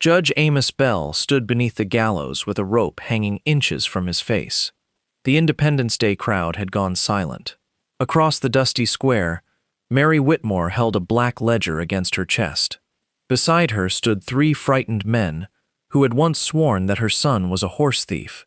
Judge Amos Bell stood beneath the gallows with a rope hanging inches from his face. The Independence Day crowd had gone silent. Across the dusty square, Mary Whitmore held a black ledger against her chest. Beside her stood 3 frightened men who had once sworn that her son was a horse thief.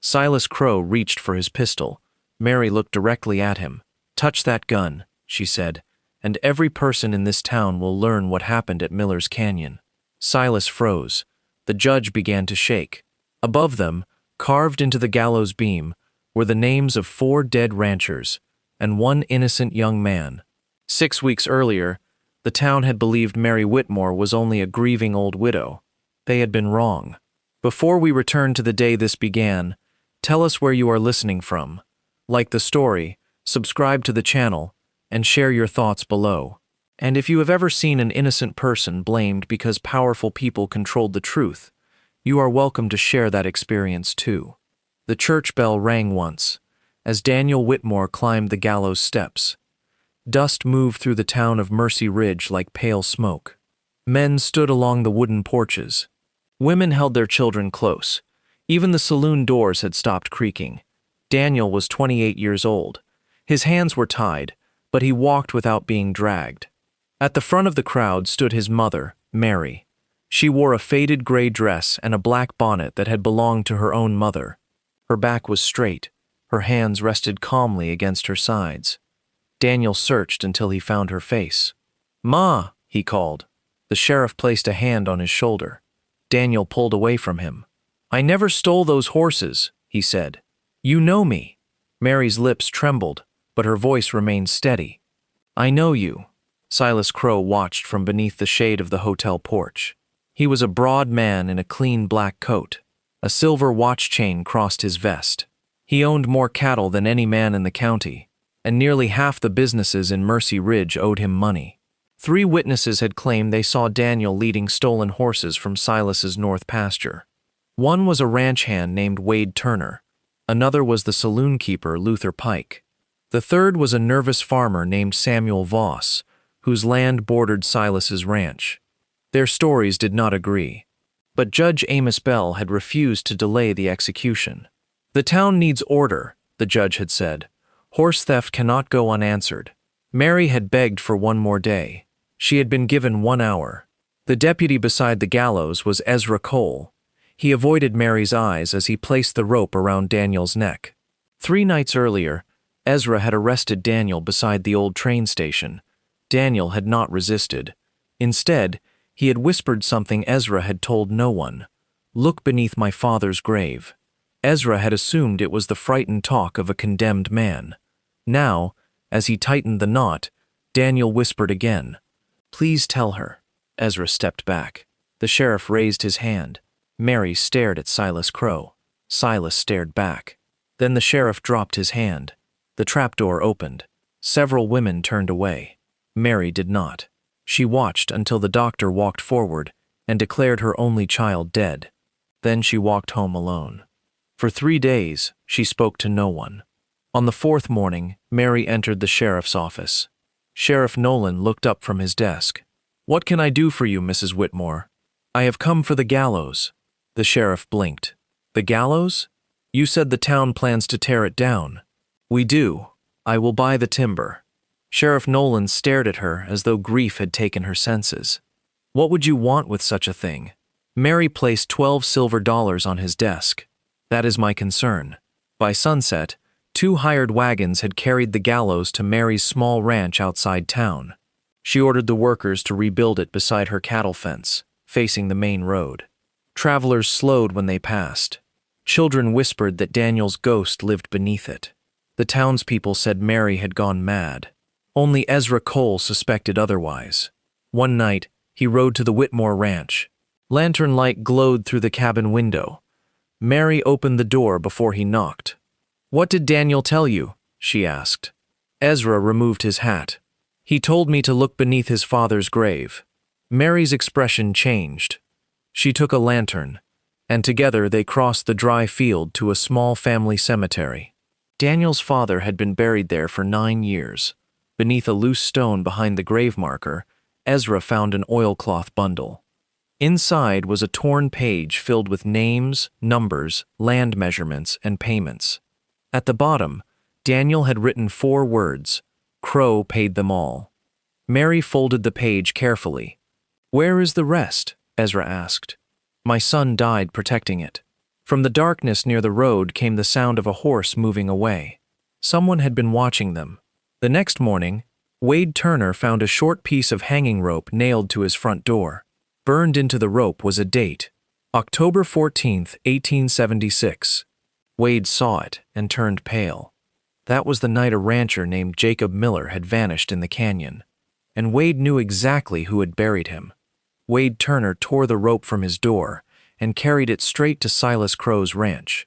Silas Crow reached for his pistol. Mary looked directly at him. "Touch that gun," she said, "and every person in this town will learn what happened at Miller's Canyon." Silas froze. The judge began to shake. Above them, carved into the gallows beam, were the names of 4 dead ranchers and 1 innocent young man. 6 weeks earlier, the town had believed Mary Whitmore was only a grieving old widow. They had been wrong. Before we return to the day this began, tell us where you are listening from. Like the story, subscribe to the channel, and share your thoughts below. And if you have ever seen an innocent person blamed because powerful people controlled the truth, you are welcome to share that experience too. The church bell rang once, as Daniel Whitmore climbed the gallows steps. Dust moved through the town of Mercy Ridge like pale smoke. Men stood along the wooden porches. Women held their children close. Even the saloon doors had stopped creaking. Daniel was 28 years old. His hands were tied, but he walked without being dragged. At the front of the crowd stood his mother, Mary. She wore a faded gray dress and a black bonnet that had belonged to her own mother. Her back was straight. Her hands rested calmly against her sides. Daniel searched until he found her face. "Ma," he called. The sheriff placed a hand on his shoulder. Daniel pulled away from him. "I never stole those horses," he said. "You know me." Mary's lips trembled, but her voice remained steady. "I know you." Silas Crow watched from beneath the shade of the hotel porch. He was a broad man in a clean black coat. A silver watch chain crossed his vest. He owned more cattle than any man in the county, and nearly half the businesses in Mercy Ridge owed him money. 3 witnesses had claimed they saw Daniel leading stolen horses from Silas's north pasture. One was a ranch hand named Wade Turner. Another was the saloon keeper, Luther Pike. The third was a nervous farmer named Samuel Voss, whose land bordered Silas's ranch. Their stories did not agree, but Judge Amos Bell had refused to delay the execution. "The town needs order," the judge had said. "Horse theft cannot go unanswered." Mary had begged for one more day. She had been given 1 hour. The deputy beside the gallows was Ezra Cole. He avoided Mary's eyes as he placed the rope around Daniel's neck. 3 nights earlier, Ezra had arrested Daniel beside the old train station. Daniel had not resisted. Instead, he had whispered something Ezra had told no one. "Look beneath my father's grave." Ezra had assumed it was the frightened talk of a condemned man. Now, as he tightened the knot, Daniel whispered again, "Please tell her." Ezra stepped back. The sheriff raised his hand. Mary stared at Silas Crow. Silas stared back. Then the sheriff dropped his hand. The trapdoor opened. Several women turned away. Mary did not. She watched until the doctor walked forward and declared her only child dead. Then she walked home alone. For 3 days, she spoke to no one. On the 4th morning, Mary entered the sheriff's office. Sheriff Nolan looked up from his desk. "What can I do for you, Mrs. Whitmore?" "I have come for the gallows." The sheriff blinked. "The gallows? You said the town plans to tear it down." "We do. I will buy the timber." Sheriff Nolan stared at her as though grief had taken her senses. "What would you want with such a thing?" Mary placed 12 silver dollars on his desk. "That is my concern." By sunset, 2 hired wagons had carried the gallows to Mary's small ranch outside town. She ordered the workers to rebuild it beside her cattle fence, facing the main road. Travelers slowed when they passed. Children whispered that Daniel's ghost lived beneath it. The townspeople said Mary had gone mad. Only Ezra Cole suspected otherwise. One night, he rode to the Whitmore ranch. Lantern light glowed through the cabin window. Mary opened the door before he knocked. "What did Daniel tell you?" she asked. Ezra removed his hat. "He told me to look beneath his father's grave." Mary's expression changed. She took a lantern, and together they crossed the dry field to a small family cemetery. Daniel's father had been buried there for 9 years. Beneath a loose stone behind the grave marker, Ezra found an oilcloth bundle. Inside was a torn page filled with names, numbers, land measurements, and payments. At the bottom, Daniel had written 4 words: Crow paid them all. Mary folded the page carefully. "Where is the rest?" Ezra asked. "My son died protecting it." From the darkness near the road came the sound of a horse moving away. Someone had been watching them. The next morning, Wade Turner found a short piece of hanging rope nailed to his front door. Burned into the rope was a date: October 14th, 1876. Wade saw it and turned pale. That was the night a rancher named Jacob Miller had vanished in the canyon, and Wade knew exactly who had buried him. Wade Turner tore the rope from his door and carried it straight to Silas Crow's ranch.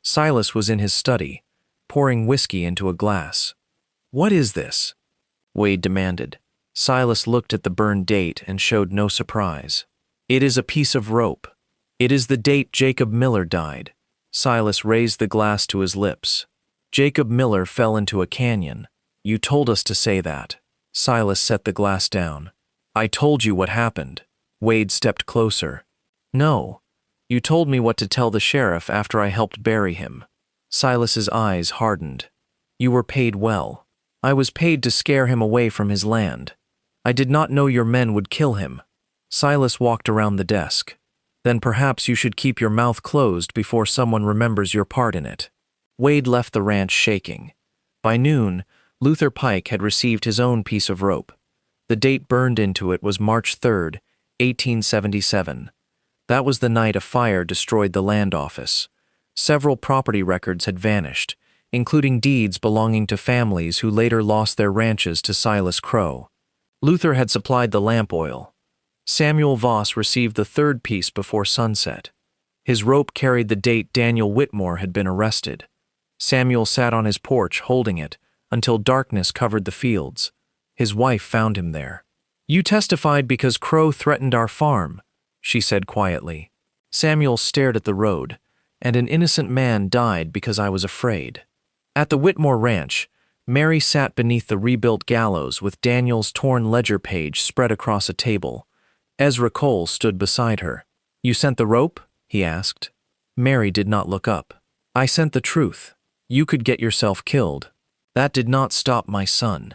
Silas was in his study, pouring whiskey into a glass. "What is this?" Wade demanded. Silas looked at the burned date and showed no surprise. "It is a piece of rope. It is the date Jacob Miller died." Silas raised the glass to his lips. "Jacob Miller fell into a canyon. You told us to say that." Silas set the glass down. "I told you what happened." Wade stepped closer. "No. You told me what to tell the sheriff after I helped bury him." Silas's eyes hardened. "You were paid well. I was paid to scare him away from his land. I did not know your men would kill him." Silas walked around the desk. "Then perhaps you should keep your mouth closed before someone remembers your part in it." Wade left the ranch shaking. By noon, Luther Pike had received his own piece of rope. The date burned into it was March 3rd, 1877. That was the night a fire destroyed the land office. Several property records had vanished, including deeds belonging to families who later lost their ranches to Silas Crow. Luther had supplied the lamp oil. Samuel Voss received the 3rd piece before sunset. His rope carried the date Daniel Whitmore had been arrested. Samuel sat on his porch holding it until darkness covered the fields. His wife found him there. "You testified because Crow threatened our farm," she said quietly. Samuel stared at the road, "and an innocent man died because I was afraid." At the Whitmore ranch, Mary sat beneath the rebuilt gallows with Daniel's torn ledger page spread across a table. Ezra Cole stood beside her. "You sent the rope?" he asked. Mary did not look up. "I sent the truth. You could get yourself killed. That did not stop my son."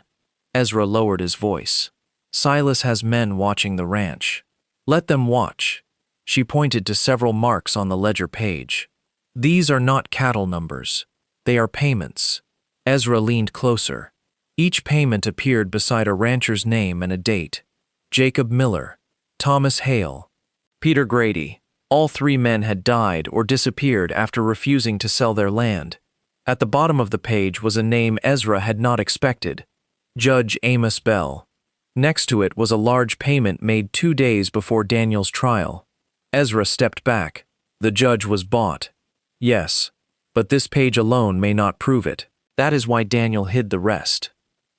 Ezra lowered his voice. "Silas has men watching the ranch. Let them watch." She pointed to several marks on the ledger page. "These are not cattle numbers. They are payments." Ezra leaned closer. Each payment appeared beside a rancher's name and a date: Jacob Miller, Thomas Hale, Peter Grady. All 3 men had died or disappeared after refusing to sell their land. At the bottom of the page was a name Ezra had not expected: Judge Amos Bell. Next to it was a large payment made 2 days before Daniel's trial. Ezra stepped back. "The judge was bought." "Yes, but this page alone may not prove it. That is why Daniel hid the rest."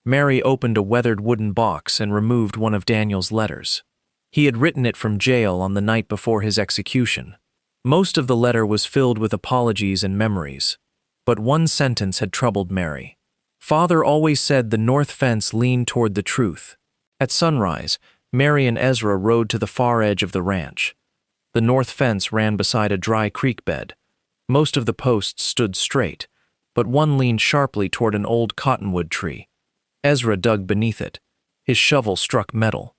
Mary opened a weathered wooden box and removed one of Daniel's letters. He had written it from jail on the night before his execution. Most of the letter was filled with apologies and memories, but one sentence had troubled Mary. "Father always said the north fence leaned toward the truth." At sunrise, Mary and Ezra rode to the far edge of the ranch. The north fence ran beside a dry creek bed. Most of the posts stood straight, but one leaned sharply toward an old cottonwood tree. Ezra dug beneath it. His shovel struck metal.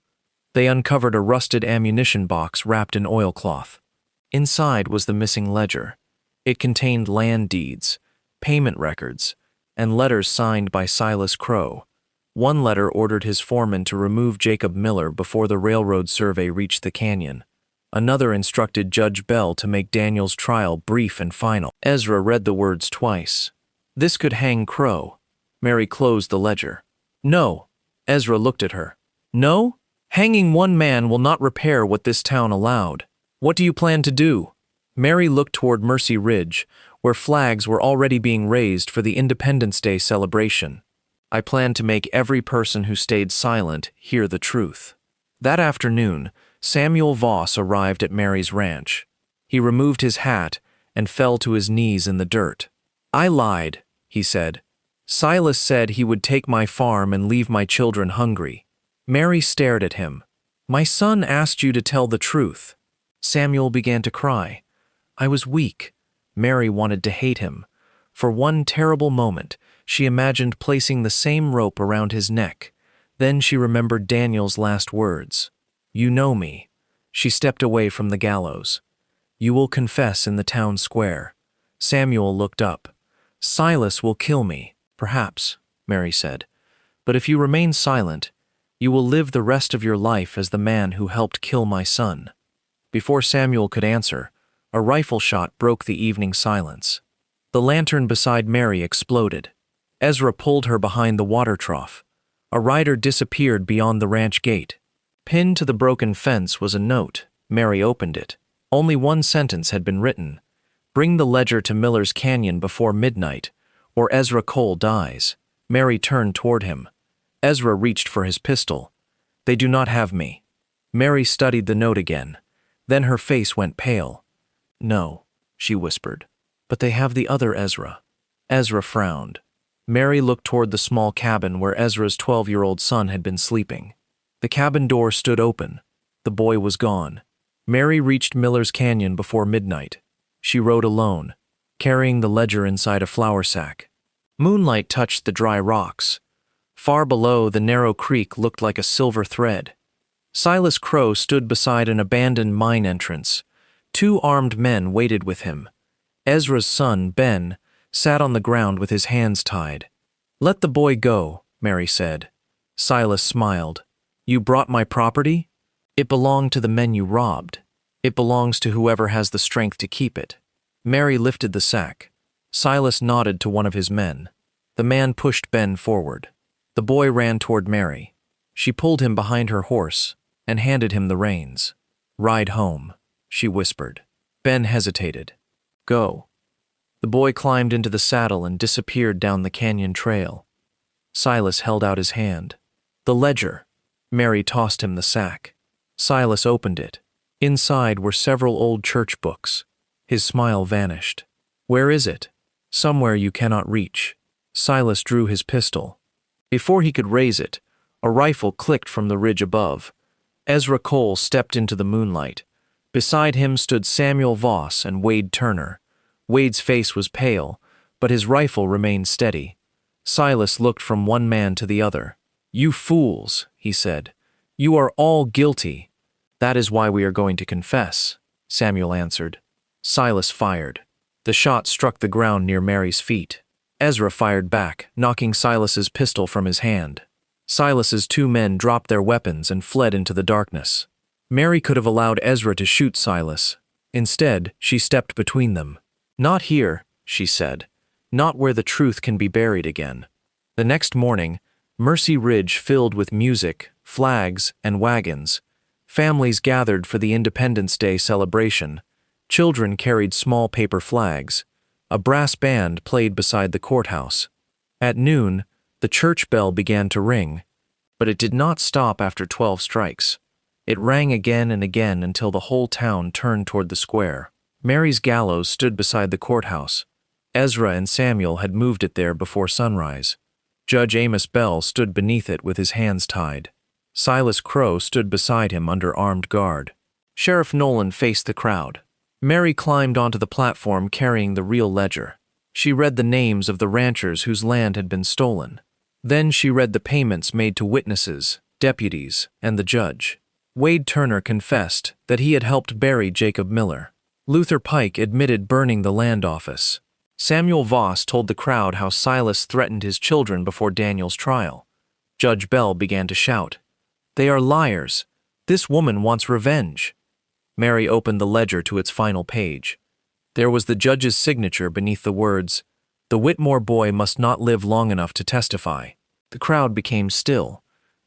They uncovered a rusted ammunition box wrapped in oilcloth. Inside was the missing ledger. It contained land deeds, payment records, and letters signed by Silas Crow. One letter ordered his foreman to remove Jacob Miller before the railroad survey reached the canyon. Another instructed Judge Bell to make Daniel's trial brief and final. Ezra read the words twice. "This could hang Crow." Mary closed the ledger. "No." Ezra looked at her. "No? Hanging one man will not repair what this town allowed. What do you plan to do?" Mary looked toward Mercy Ridge, where flags were already being raised for the Independence Day celebration. "I plan to make every person who stayed silent hear the truth." That afternoon, Samuel Voss arrived at Mary's ranch. He removed his hat and fell to his knees in the dirt. "I lied," he said. "Silas said he would take my farm and leave my children hungry." Mary stared at him. "My son asked you to tell the truth." Samuel began to cry. I was weak. Mary wanted to hate him. For one terrible moment, she imagined placing the same rope around his neck. Then she remembered Daniel's last words. You know me. She stepped away from the gallows. You will confess in the town square. Samuel looked up. Silas will kill me, perhaps, Mary said. But if you remain silent, you will live the rest of your life as the man who helped kill my son. Before Samuel could answer, a rifle shot broke the evening silence. The lantern beside Mary exploded. Ezra pulled her behind the water trough. A rider disappeared beyond the ranch gate. Pinned to the broken fence was a note. Mary opened it. Only one sentence had been written. Bring the ledger to Miller's Canyon before midnight, or Ezra Cole dies. Mary turned toward him. Ezra reached for his pistol. They do not have me. Mary studied the note again. Then her face went pale. No, she whispered. But they have the other Ezra. Ezra frowned. Mary looked toward the small cabin where Ezra's 12-year-old son had been sleeping. The cabin door stood open. The boy was gone. Mary reached Miller's Canyon before midnight. She rode alone, carrying the ledger inside a flour sack. Moonlight touched the dry rocks. Far below, the narrow creek looked like a silver thread. Silas Crow stood beside an abandoned mine entrance. 2 armed men waited with him. Ezra's son, Ben, sat on the ground with his hands tied. Let the boy go, Mary said. Silas smiled. You brought my property? It belonged to the men you robbed. It belongs to whoever has the strength to keep it. Mary lifted the sack. Silas nodded to one of his men. The man pushed Ben forward. The boy ran toward Mary. She pulled him behind her horse and handed him the reins. Ride home, she whispered. Ben hesitated. Go. The boy climbed into the saddle and disappeared down the canyon trail. Silas held out his hand. The ledger. Mary tossed him the sack. Silas opened it. Inside were several old church books. His smile vanished. Where is it? Somewhere you cannot reach. Silas drew his pistol. Before he could raise it, a rifle clicked from the ridge above. Ezra Cole stepped into the moonlight. Beside him stood Samuel Voss and Wade Turner. Wade's face was pale, but his rifle remained steady. Silas looked from one man to the other. You fools, he said. You are all guilty. That is why we are going to confess, Samuel answered. Silas fired. The shot struck the ground near Mary's feet. Ezra fired back, knocking Silas's pistol from his hand. Silas's 2 men dropped their weapons and fled into the darkness. Mary could have allowed Ezra to shoot Silas. Instead, she stepped between them. Not here, she said. Not where the truth can be buried again. The next morning, Mercy Ridge filled with music, flags, and wagons. Families gathered for the Independence Day celebration. Children carried small paper flags. A brass band played beside the courthouse. At noon, the church bell began to ring, but it did not stop after 12 strikes. It rang again and again until the whole town turned toward the square. Mary's gallows stood beside the courthouse. Ezra and Samuel had moved it there before sunrise. Judge Amos Bell stood beneath it with his hands tied. Silas Crow stood beside him under armed guard. Sheriff Nolan faced the crowd. Mary climbed onto the platform carrying the real ledger. She read the names of the ranchers whose land had been stolen. Then she read the payments made to witnesses, deputies, and the judge. Wade Turner confessed that he had helped bury Jacob Miller. Luther Pike admitted burning the land office. Samuel Voss told the crowd how Silas threatened his children before Daniel's trial. Judge Bell began to shout, They are liars. This woman wants revenge. Mary opened the ledger to its final page. There was the judge's signature beneath the words, The Whitmore boy must not live long enough to testify. The crowd became still.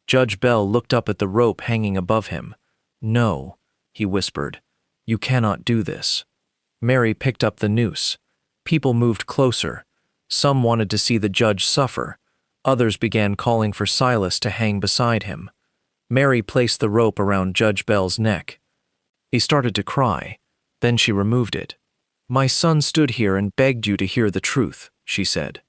Judge Bell looked up at the rope hanging above him. No, he whispered. You cannot do this. Mary picked up the noose. People moved closer. Some wanted to see the judge suffer. Others began calling for Silas to hang beside him. Mary placed the rope around Judge Bell's neck. He started to cry. Then she removed it. My son stood here and begged you to hear the truth, she said.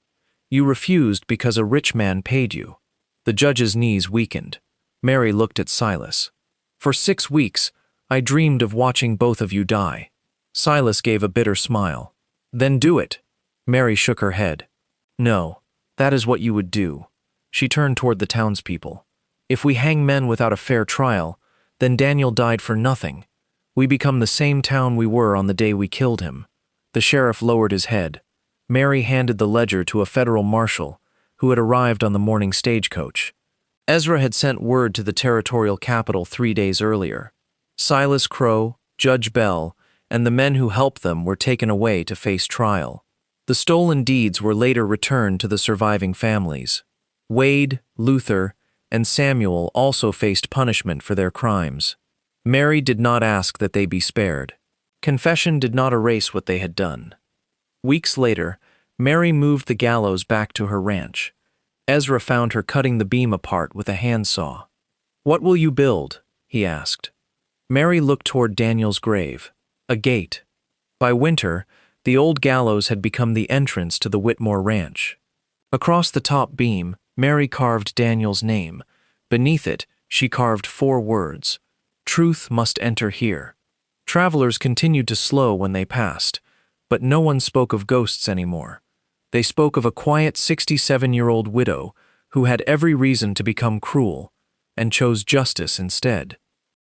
You refused because a rich man paid you. The judge's knees weakened. Mary looked at Silas. For 6 weeks, I dreamed of watching both of you die." Silas gave a bitter smile. "Then do it." Mary shook her head. "No, that is what you would do." She turned toward the townspeople. "If we hang men without a fair trial, then Daniel died for nothing. We become the same town we were on the day we killed him." The sheriff lowered his head. Mary handed the ledger to a federal marshal who had arrived on the morning stagecoach. Ezra had sent word to the territorial capital 3 days earlier. Silas Crow, Judge Bell, and the men who helped them were taken away to face trial. The stolen deeds were later returned to the surviving families. Wade, Luther, and Samuel also faced punishment for their crimes. Mary did not ask that they be spared. Confession did not erase what they had done. Weeks later, Mary moved the gallows back to her ranch. Ezra found her cutting the beam apart with a handsaw. "What will you build?" he asked. Mary looked toward Daniel's grave. A gate. By winter, the old gallows had become the entrance to the Whitmore ranch. Across the top beam, Mary carved Daniel's name. Beneath it, she carved 4 words: "Truth must enter here." Travelers continued to slow when they passed, but no one spoke of ghosts anymore. They spoke of a quiet 67-year-old widow who had every reason to become cruel and chose justice instead.